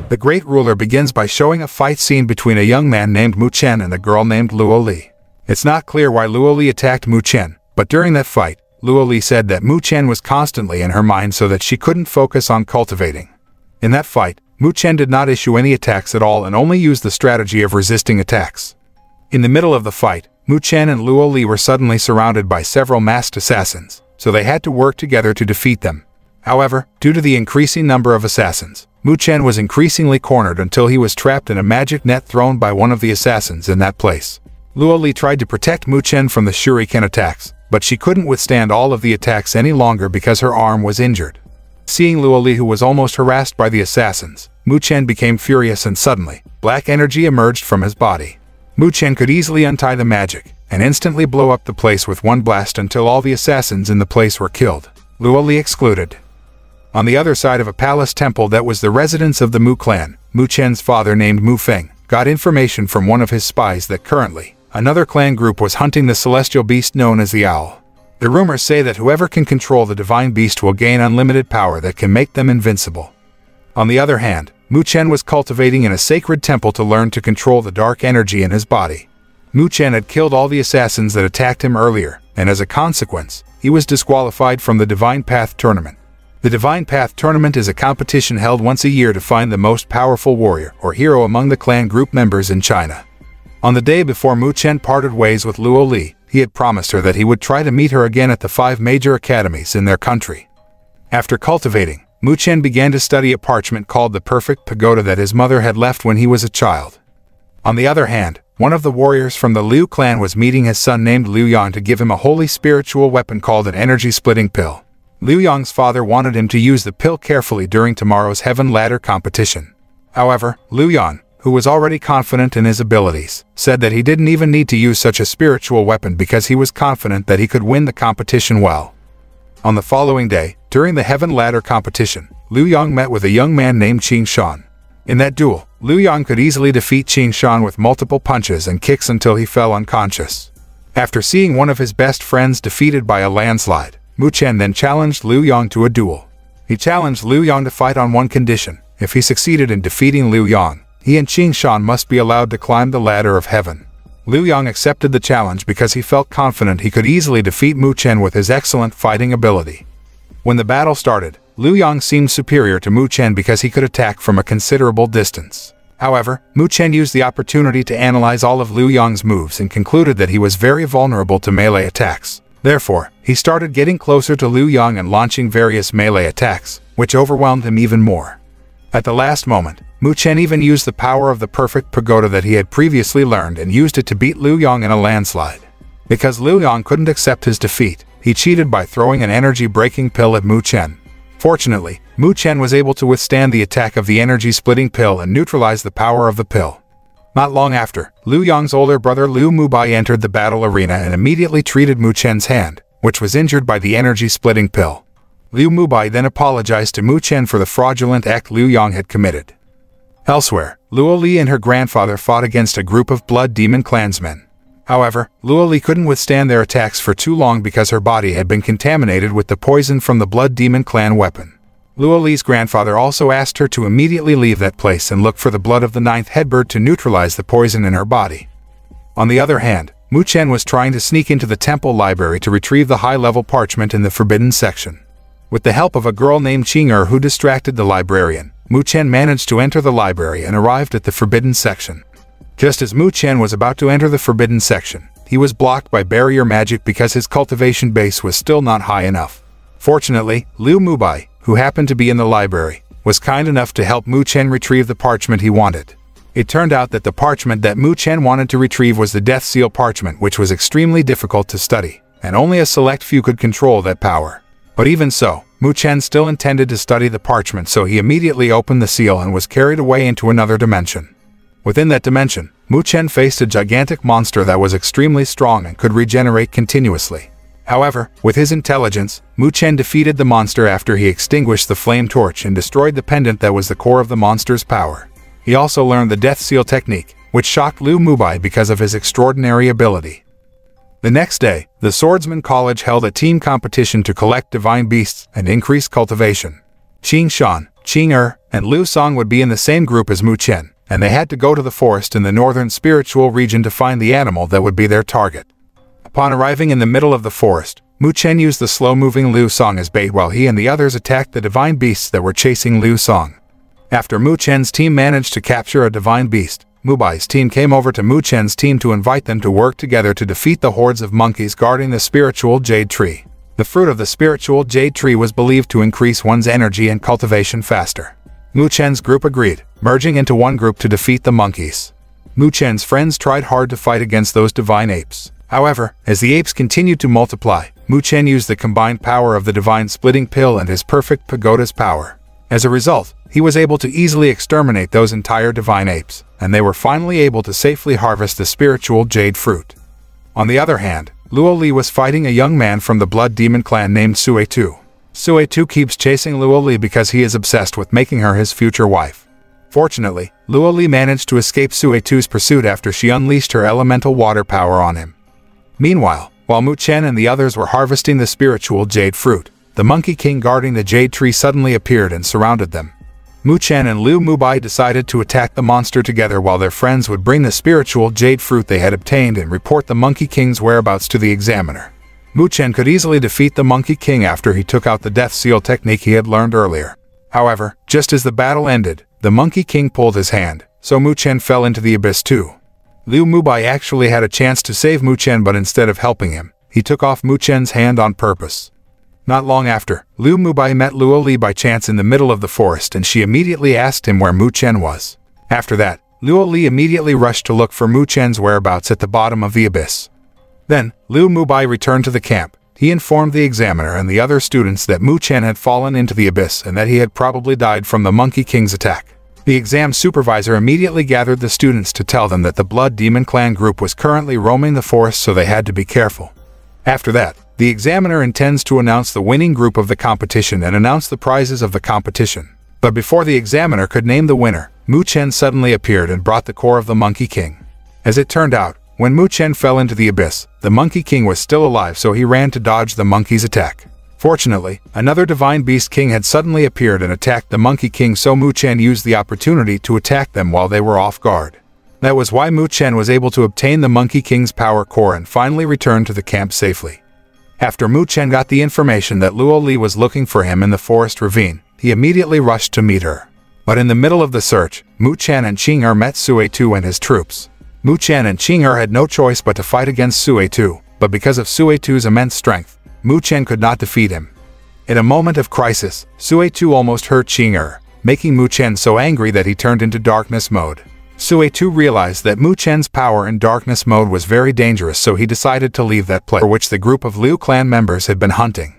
The great ruler begins by showing a fight scene between a young man named Mu Chen and a girl named Luo Li. It's not clear why Luo Li attacked Mu Chen, but during that fight, Luo Li said that Mu Chen was constantly in her mind so that she couldn't focus on cultivating. In that fight, Mu Chen did not issue any attacks at all and only used the strategy of resisting attacks. In the middle of the fight, Mu Chen and Luo Li were suddenly surrounded by several masked assassins, so they had to work together to defeat them. However, due to the increasing number of assassins, Mu Chen was increasingly cornered until he was trapped in a magic net thrown by one of the assassins in that place. Luo Li tried to protect Mu Chen from the shuriken attacks, but she couldn't withstand all of the attacks any longer because her arm was injured. Seeing Luo Li, who was almost harassed by the assassins, Mu Chen became furious and suddenly, black energy emerged from his body. Mu Chen could easily untie the magic and instantly blow up the place with one blast until all the assassins in the place were killed, Luo Li excluded. On the other side of a palace temple that was the residence of the Mu clan, Mu Chen's father named Mu Feng got information from one of his spies that currently, another clan group was hunting the celestial beast known as the Owl. The rumors say that whoever can control the divine beast will gain unlimited power that can make them invincible. On the other hand, Mu Chen was cultivating in a sacred temple to learn to control the dark energy in his body. Mu Chen had killed all the assassins that attacked him earlier, and as a consequence, he was disqualified from the Divine Path Tournament. The Divine Path Tournament is a competition held once a year to find the most powerful warrior or hero among the clan group members in China. On the day before Mu Chen parted ways with Luo Li, he had promised her that he would try to meet her again at the 5 major academies in their country. After cultivating, Mu Chen began to study a parchment called the Perfect Pagoda that his mother had left when he was a child. On the other hand, one of the warriors from the Liu clan was meeting his son named Liu Yang to give him a holy spiritual weapon called an energy-splitting pill. Liu Yang's father wanted him to use the pill carefully during tomorrow's Heaven Ladder competition. However, Liu Yang, who was already confident in his abilities, said that he didn't even need to use such a spiritual weapon because he was confident that he could win the competition well. On the following day, during the Heaven Ladder competition, Liu Yang met with a young man named Qing Shan. In that duel, Liu Yang could easily defeat Qing Shan with multiple punches and kicks until he fell unconscious. After seeing one of his best friends defeated by a landslide, Mu Chen then challenged Liu Yang to a duel. He challenged Liu Yang to fight on one condition: if he succeeded in defeating Liu Yang, he and Qing Shan must be allowed to climb the ladder of heaven. Liu Yang accepted the challenge because he felt confident he could easily defeat Mu Chen with his excellent fighting ability. When the battle started, Liu Yang seemed superior to Mu Chen because he could attack from a considerable distance. However, Mu Chen used the opportunity to analyze all of Liu Yang's moves and concluded that he was very vulnerable to melee attacks. Therefore, he started getting closer to Liu Yang and launching various melee attacks, which overwhelmed him even more. At the last moment, Mu Chen even used the power of the Perfect Pagoda that he had previously learned and used it to beat Liu Yang in a landslide. Because Liu Yang couldn't accept his defeat, he cheated by throwing an energy-breaking pill at Mu Chen. Fortunately, Mu Chen was able to withstand the attack of the energy-splitting pill and neutralize the power of the pill. Not long after, Liu Yang's older brother Liu Mubai entered the battle arena and immediately treated Mu Chen's hand, which was injured by the energy-splitting pill. Liu Mubai then apologized to Mu Chen for the fraudulent act Liu Yang had committed. Elsewhere, Luo Li and her grandfather fought against a group of blood demon clansmen. However, Luo Li couldn't withstand their attacks for too long because her body had been contaminated with the poison from the blood demon clan weapon. Luo Li's grandfather also asked her to immediately leave that place and look for the blood of the 9th headbird to neutralize the poison in her body. On the other hand, Mu Chen was trying to sneak into the temple library to retrieve the high-level parchment in the forbidden section. With the help of a girl named Qing who distracted the librarian, Mu Chen managed to enter the library and arrived at the forbidden section. Just as Mu Chen was about to enter the forbidden section, he was blocked by barrier magic because his cultivation base was still not high enough. Fortunately, Liu Mubai, who happened to be in the library, was kind enough to help Mu Chen retrieve the parchment he wanted. It turned out that the parchment that Mu Chen wanted to retrieve was the Death Seal parchment, which was extremely difficult to study, and only a select few could control that power. But even so, Mu Chen still intended to study the parchment, so he immediately opened the seal and was carried away into another dimension. Within that dimension, Mu Chen faced a gigantic monster that was extremely strong and could regenerate continuously. However, with his intelligence, Mu Chen defeated the monster after he extinguished the flame torch and destroyed the pendant that was the core of the monster's power. He also learned the Death Seal technique, which shocked Liu Mubai because of his extraordinary ability. The next day, the Swordsman College held a team competition to collect divine beasts and increase cultivation. Qing Shan, Qing and Liu Song would be in the same group as Mu Chen, and they had to go to the forest in the northern spiritual region to find the animal that would be their target. Upon arriving in the middle of the forest, Mu Chen used the slow-moving Liu Song as bait while he and the others attacked the divine beasts that were chasing Liu Song. After Mu Chen's team managed to capture a divine beast, Mu Bai's team came over to Mu Chen's team to invite them to work together to defeat the hordes of monkeys guarding the spiritual jade tree. The fruit of the spiritual jade tree was believed to increase one's energy and cultivation faster. Mu Chen's group agreed, merging into one group to defeat the monkeys. Mu Chen's friends tried hard to fight against those divine apes. However, as the apes continued to multiply, Mu Chen used the combined power of the divine splitting pill and his perfect pagoda's power. As a result, he was able to easily exterminate those entire divine apes, and they were finally able to safely harvest the spiritual jade fruit. On the other hand, Luo Li was fighting a young man from the Blood Demon clan named Sue Tu. Sue Tu keeps chasing Luo Li because he is obsessed with making her his future wife. Fortunately, Luo Li managed to escape Sue Tu's pursuit after she unleashed her elemental water power on him. Meanwhile, while Mu Chen and the others were harvesting the spiritual jade fruit, the Monkey King guarding the jade tree suddenly appeared and surrounded them. Mu Chen and Liu Mubai decided to attack the monster together while their friends would bring the spiritual jade fruit they had obtained and report the Monkey King's whereabouts to the examiner. Mu Chen could easily defeat the Monkey King after he took out the Death Seal technique he had learned earlier. However, just as the battle ended, the Monkey King pulled his hand, so Mu Chen fell into the abyss too. Liu Mubai actually had a chance to save Mu Chen, but instead of helping him, he took off Mu Chen's hand on purpose. Not long after, Liu Mubai met Luo Li by chance in the middle of the forest, and she immediately asked him where Mu Chen was. After that, Luo Li immediately rushed to look for Mu Chen's whereabouts at the bottom of the abyss. Then, Liu Mubai returned to the camp. He informed the examiner and the other students that Mu Chen had fallen into the abyss and that he had probably died from the Monkey King's attack. The exam supervisor immediately gathered the students to tell them that the Blood Demon clan group was currently roaming the forest, so they had to be careful. After that, the examiner intends to announce the winning group of the competition and announce the prizes of the competition. But before the examiner could name the winner, Mu Chen suddenly appeared and brought the core of the Monkey King. As it turned out, when Mu Chen fell into the abyss, the Monkey King was still alive, so he ran to dodge the monkey's attack. Fortunately, another Divine Beast King had suddenly appeared and attacked the Monkey King, so Mu Chen used the opportunity to attack them while they were off guard. That was why Mu Chen was able to obtain the Monkey King's power core and finally return to the camp safely. After Mu Chen got the information that Luo Li was looking for him in the forest ravine, he immediately rushed to meet her. But in the middle of the search, Mu Chen and Qing met Sue Tu and his troops. Mu Chen and Qing had no choice but to fight against Sue Tu, but because of Sue Tu's immense strength, Mu Chen could not defeat him. In a moment of crisis, Sue Tu almost hurt Qing, making Mu Chen so angry that he turned into darkness mode. Sue Tu realized that Mu Chen's power in darkness mode was very dangerous, so he decided to leave that place for which the group of Liu clan members had been hunting.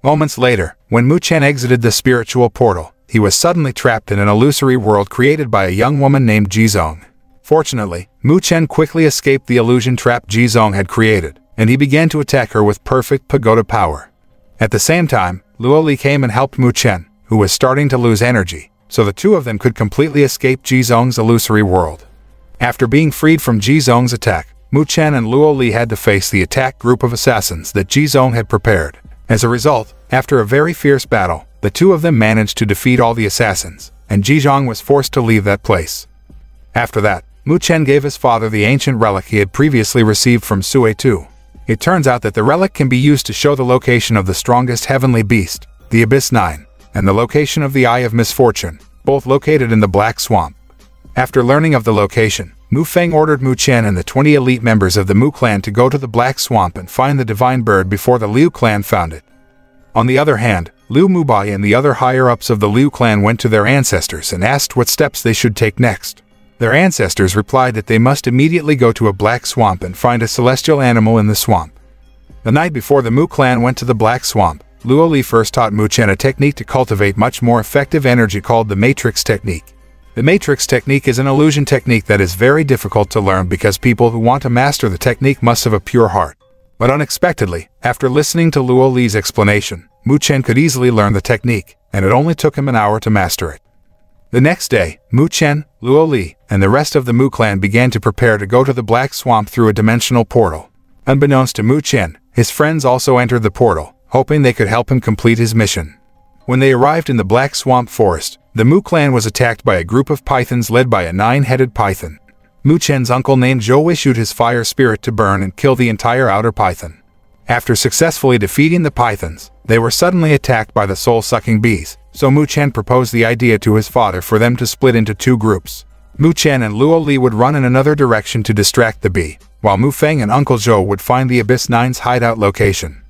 Moments later, when Mu Chen exited the spiritual portal, he was suddenly trapped in an illusory world created by a young woman named Jizong. Fortunately, Mu Chen quickly escaped the illusion trap Jizong had created, and he began to attack her with perfect pagoda power. At the same time, Luo Li came and helped Mu Chen, who was starting to lose energy, so the two of them could completely escape Jizong's illusory world. After being freed from Jizong's attack, Mu Chen and Luo Li had to face the attack group of assassins that Jizong had prepared. As a result, after a very fierce battle, the two of them managed to defeat all the assassins, and Jizong was forced to leave that place. After that, Mu Chen gave his father the ancient relic he had previously received from Sue Tu. It turns out that the relic can be used to show the location of the strongest heavenly beast, the Abyss 9, and the location of the Eye of Misfortune, both located in the Black Swamp. After learning of the location, Mu Feng ordered Mu Chen and the 20 elite members of the Mu clan to go to the Black Swamp and find the divine bird before the Liu clan found it. On the other hand, Liu Mubai and the other higher-ups of the Liu clan went to their ancestors and asked what steps they should take next. Their ancestors replied that they must immediately go to a black swamp and find a celestial animal in the swamp. The night before the Mu clan went to the Black Swamp, Luo Li first taught Mu Chen a technique to cultivate much more effective energy called the Matrix Technique. The Matrix Technique is an illusion technique that is very difficult to learn because people who want to master the technique must have a pure heart. But unexpectedly, after listening to Luo Li's explanation, Mu Chen could easily learn the technique, and it only took him an hour to master it. The next day, Mu Chen, Luo Li, and the rest of the Mu clan began to prepare to go to the Black Swamp through a dimensional portal. Unbeknownst to Mu Chen, his friends also entered the portal, hoping they could help him complete his mission. When they arrived in the Black Swamp Forest, the Mu clan was attacked by a group of pythons led by a 9-headed python. Mu Chen's uncle named Zhou issued his fire spirit to burn and kill the entire outer python. After successfully defeating the pythons, they were suddenly attacked by the soul-sucking bees, so Mu Chen proposed the idea to his father for them to split into 2 groups. Mu Chen and Luo Li would run in another direction to distract the bee, while Mu Feng and Uncle Zhou would find the Abyss Nine's hideout location.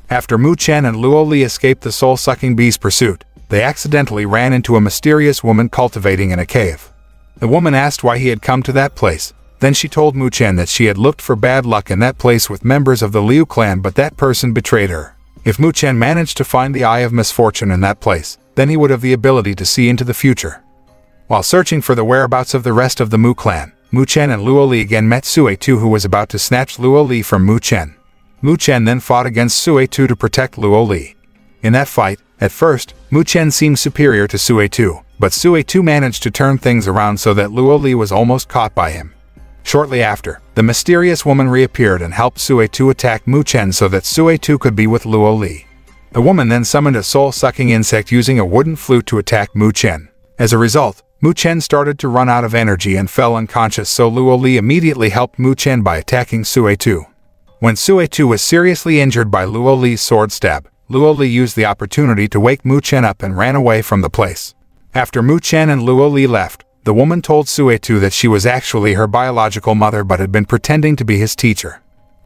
After Mu Chen and Luo Li escaped the soul-sucking bee's pursuit, they accidentally ran into a mysterious woman cultivating in a cave. The woman asked why he had come to that place. Then she told Mu Chen that she had looked for bad luck in that place with members of the Liu clan, but that person betrayed her. If Mu Chen managed to find the Eye of Misfortune in that place, then he would have the ability to see into the future. While searching for the whereabouts of the rest of the Mu clan, Mu Chen and Luo Li again met Sui Tu, who was about to snatch Luo Li from Mu Chen. Mu Chen then fought against Sui Tu to protect Luo Li. In that fight, at first, Mu Chen seemed superior to Sui Tu, but Sui Tu managed to turn things around so that Luo Li was almost caught by him. Shortly after, the mysterious woman reappeared and helped Sui Tu attack Mu Chen so that Sui Tu could be with Luo Li. The woman then summoned a soul-sucking insect using a wooden flute to attack Mu Chen. As a result, Mu Chen started to run out of energy and fell unconscious, so Luo Li immediately helped Mu Chen by attacking Sui Tu. When Sui Tu was seriously injured by Luo Li's sword stab, Luo Li used the opportunity to wake Mu Chen up and ran away from the place. After Mu Chen and Luo Li left, the woman told Sui Tu that she was actually her biological mother but had been pretending to be his teacher.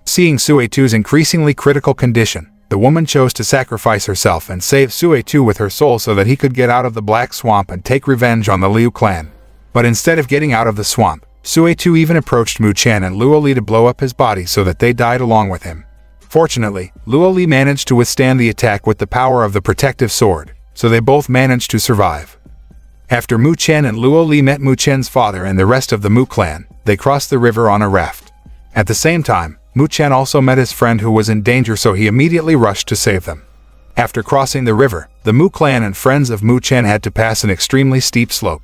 Seeing Sui Tu's increasingly critical condition, the woman chose to sacrifice herself and save Sui Tu with her soul so that he could get out of the Black Swamp and take revenge on the Liu clan. But instead of getting out of the swamp, Sui Tu even approached Mu Chen and Luo Li to blow up his body so that they died along with him. Fortunately, Luo Li managed to withstand the attack with the power of the protective sword, so they both managed to survive. After Mu Chen and Luo Li met Mu Chen's father and the rest of the Mu clan, they crossed the river on a raft. At the same time, Mu Chen also met his friend who was in danger, so he immediately rushed to save them. After crossing the river, the Mu clan and friends of Mu Chen had to pass an extremely steep slope.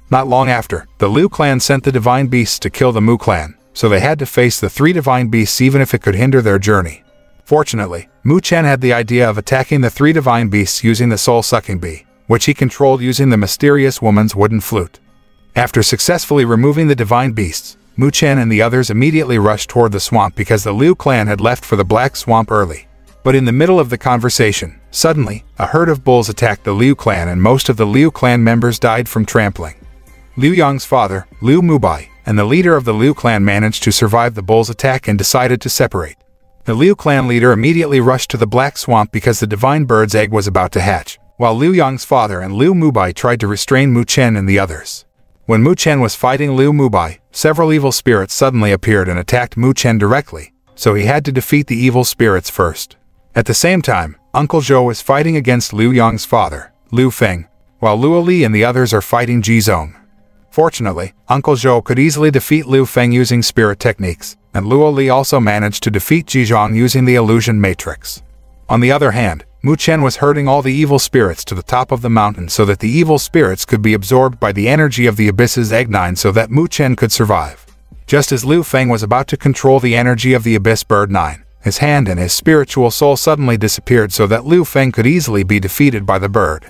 Not long after, the Liu clan sent the divine beasts to kill the Mu clan, so they had to face the 3 divine beasts even if it could hinder their journey. Fortunately, Mu Chen had the idea of attacking the 3 divine beasts using the soul-sucking bee, which he controlled using the mysterious woman's wooden flute. After successfully removing the divine beasts, Mu Chen and the others immediately rushed toward the swamp because the Liu clan had left for the Black Swamp early. But in the middle of the conversation, suddenly, a herd of bulls attacked the Liu clan and most of the Liu clan members died from trampling. Liu Yang's father, Liu Mubai, and the leader of the Liu clan managed to survive the bulls' attack and decided to separate. The Liu clan leader immediately rushed to the Black Swamp because the divine bird's egg was about to hatch, while Liu Yang's father and Liu Mubai tried to restrain Mu Chen and the others. When Mu Chen was fighting Liu Mubai, several evil spirits suddenly appeared and attacked Mu Chen directly, so he had to defeat the evil spirits first. At the same time, Uncle Zhou is fighting against Liu Yang's father, Liu Feng, while Luo Li and the others are fighting Ji Zong. Fortunately, Uncle Zhou could easily defeat Liu Feng using spirit techniques, and Luo Li also managed to defeat Ji Zong using the illusion matrix. On the other hand, Mu Chen was herding all the evil spirits to the top of the mountain so that the evil spirits could be absorbed by the energy of the Abyss's Egg 9 so that Mu Chen could survive. Just as Liu Feng was about to control the energy of the Abyss Bird 9, his hand and his spiritual soul suddenly disappeared so that Liu Feng could easily be defeated by the bird.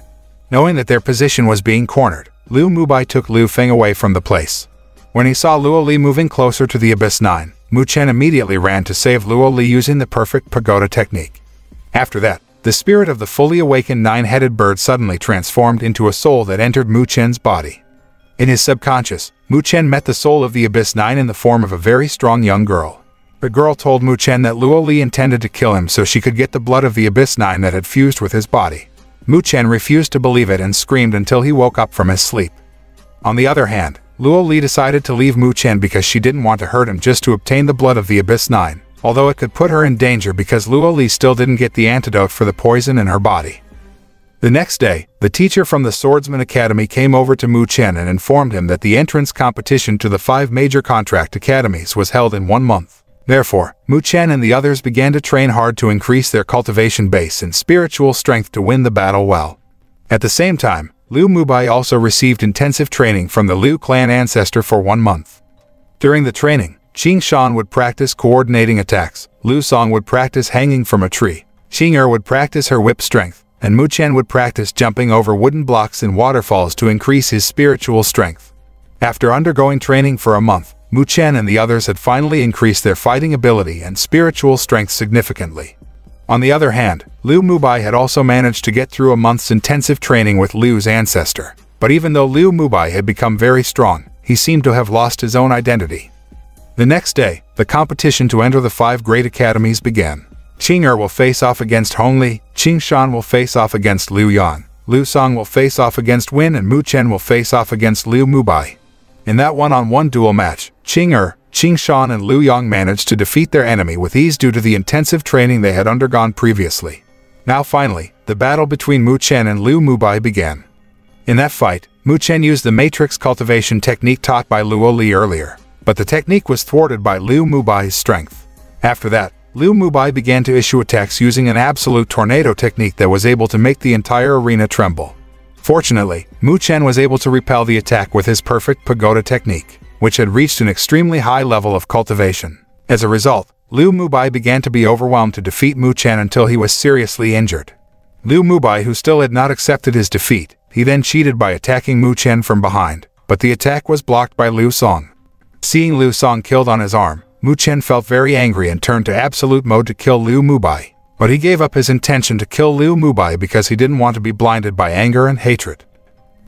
Knowing that their position was being cornered, Liu Mubai took Liu Feng away from the place. When he saw Luo Li moving closer to the Abyss 9, Mu Chen immediately ran to save Luo Li using the perfect pagoda technique. After that, the spirit of the fully awakened 9-headed bird suddenly transformed into a soul that entered Mu Chen's body. In his subconscious, Mu Chen met the soul of the Abyss 9 in the form of a very strong young girl. The girl told Mu Chen that Luo Li intended to kill him so she could get the blood of the Abyss 9 that had fused with his body. Mu Chen refused to believe it and screamed until he woke up from his sleep. On the other hand, Luo Li decided to leave Mu Chen because she didn't want to hurt him just to obtain the blood of the Abyss 9, although it could put her in danger because Luo Li still didn't get the antidote for the poison in her body. The next day, the teacher from the Swordsman Academy came over to Mu Chen and informed him that the entrance competition to the 5 major contract academies was held in 1 month. Therefore, Mu Chen and the others began to train hard to increase their cultivation base and spiritual strength to win the battle well. At the same time, Liu Mubai also received intensive training from the Liu clan ancestor for 1 month. During the training, Qing Shan would practice coordinating attacks, Liu Song would practice hanging from a tree, Xing Er would practice her whip strength, and Mu Chen would practice jumping over wooden blocks in waterfalls to increase his spiritual strength. After undergoing training for a month, Mu Chen and the others had finally increased their fighting ability and spiritual strength significantly. On the other hand, Liu Mubai had also managed to get through a month's intensive training with Liu's ancestor. But even though Liu Mubai had become very strong, he seemed to have lost his own identity. The next day, the competition to enter the 5 great academies began. Qing Er will face off against Hong Li, Qing Shan will face off against Liu Yan, Liu Song will face off against Win, and Mu Chen will face off against Liu Mubai. In that one-on-one duel match, Qing Er, Qing Shan and Liu Yang managed to defeat their enemy with ease due to the intensive training they had undergone previously. Now finally, the battle between Mu Chen and Liu Mubai began. In that fight, Mu Chen used the matrix cultivation technique taught by Luo Li earlier, but the technique was thwarted by Liu Mubai's strength. After that, Liu Mubai began to issue attacks using an absolute tornado technique that was able to make the entire arena tremble. Fortunately, Mu Chen was able to repel the attack with his perfect pagoda technique, which had reached an extremely high level of cultivation. As a result, Liu Mubai began to be overwhelmed to defeat Mu Chen until he was seriously injured. Liu Mubai, who still had not accepted his defeat, he then cheated by attacking Mu Chen from behind, but the attack was blocked by Liu Song. Seeing Liu Song killed on his arm, Mu Chen felt very angry and turned to absolute mode to kill Liu Mubai. But he gave up his intention to kill Liu Mubai because he didn't want to be blinded by anger and hatred.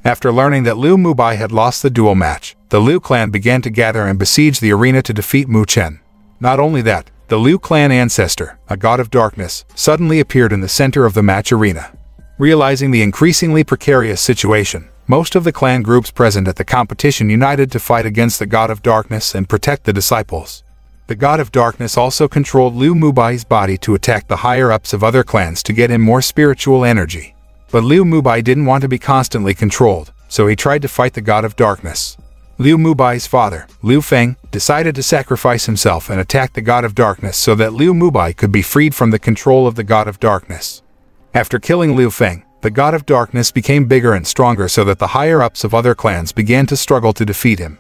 After learning that Liu Mubai had lost the duel match, the Liu clan began to gather and besiege the arena to defeat Mu Chen. Not only that, the Liu clan ancestor, a god of darkness, suddenly appeared in the center of the match arena. Realizing the increasingly precarious situation, most of the clan groups present at the competition united to fight against the god of darkness and protect the disciples. The god of darkness also controlled Liu Mubai's body to attack the higher-ups of other clans to get him more spiritual energy. But Liu Mubai didn't want to be constantly controlled, so he tried to fight the god of darkness. Liu Mubai's father, Liu Feng, decided to sacrifice himself and attack the god of darkness so that Liu Mubai could be freed from the control of the god of darkness. After killing Liu Feng, the god of darkness became bigger and stronger so that the higher-ups of other clans began to struggle to defeat him.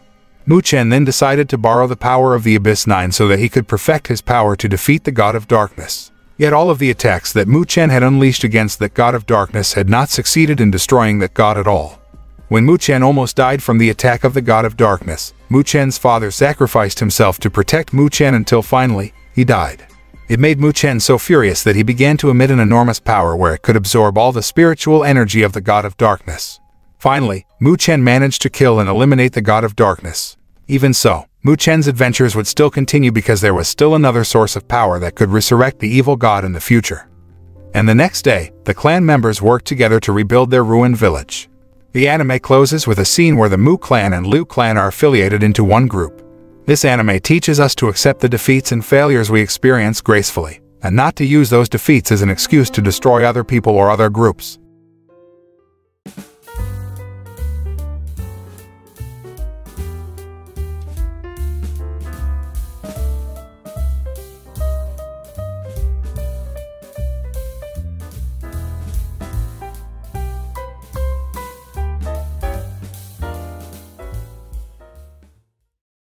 Mu Chen then decided to borrow the power of the Abyss Nine so that he could perfect his power to defeat the god of darkness. Yet all of the attacks that Mu Chen had unleashed against that god of darkness had not succeeded in destroying that god at all. When Mu Chen almost died from the attack of the god of darkness, Mu Chen's father sacrificed himself to protect Mu Chen until finally, he died. It made Mu Chen so furious that he began to emit an enormous power where it could absorb all the spiritual energy of the god of darkness. Finally, Mu Chen managed to kill and eliminate the god of darkness. Even so, Mu Chen's adventures would still continue because there was still another source of power that could resurrect the evil god in the future. And the next day, the clan members worked together to rebuild their ruined village. The anime closes with a scene where the Mu clan and Liu clan are affiliated into one group. This anime teaches us to accept the defeats and failures we experience gracefully, and not to use those defeats as an excuse to destroy other people or other groups.